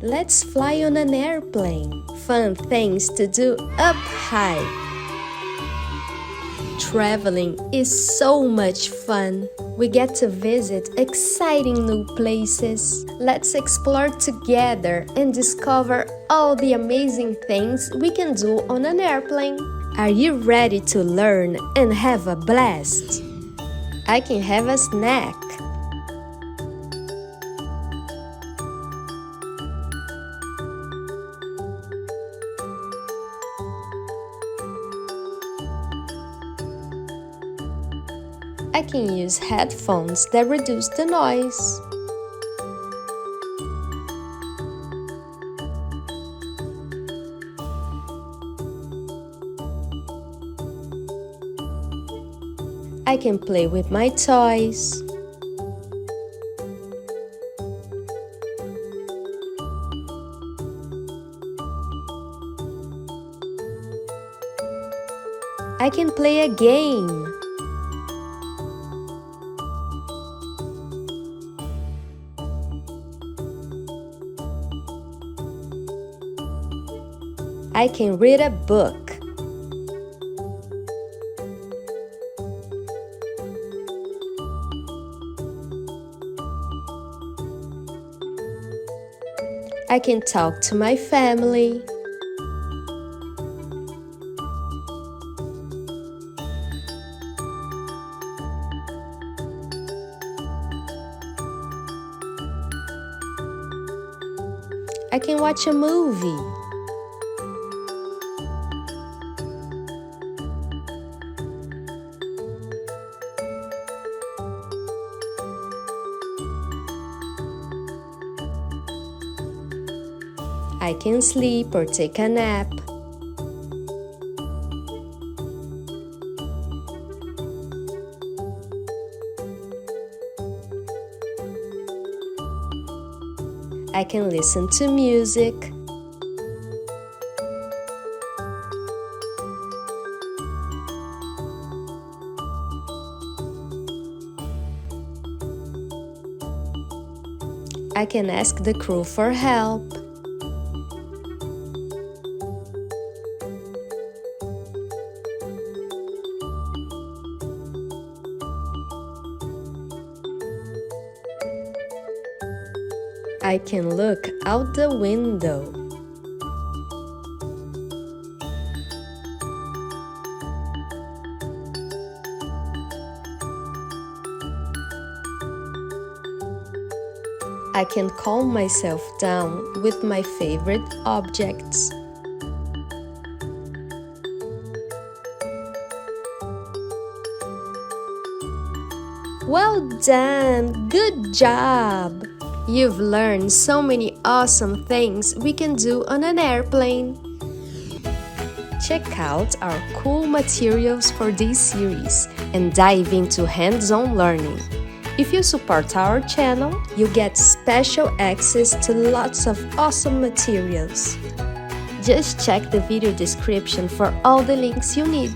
Let's fly on an airplane. Fun things to do up high. Traveling is so much fun. We get to visit exciting new places. Let's explore together and discover all the amazing things we can do on an airplane. Are you ready to learn and have a blast? I can have a snack. I can use headphones that reduce the noise. I can play with my toys. I can play a game. I can read a book. I can talk to my family. I can watch a movie. I can sleep or take a nap. I can listen to music. I can ask the crew for help. I can look out the window. I can calm myself down with my favorite objects. Well done! Good job! You've learned so many awesome things we can do on an airplane. Check out our cool materials for this series and dive into hands-on learning. If you support our channel, you get special access to lots of awesome materials. Just check the video description for all the links you need.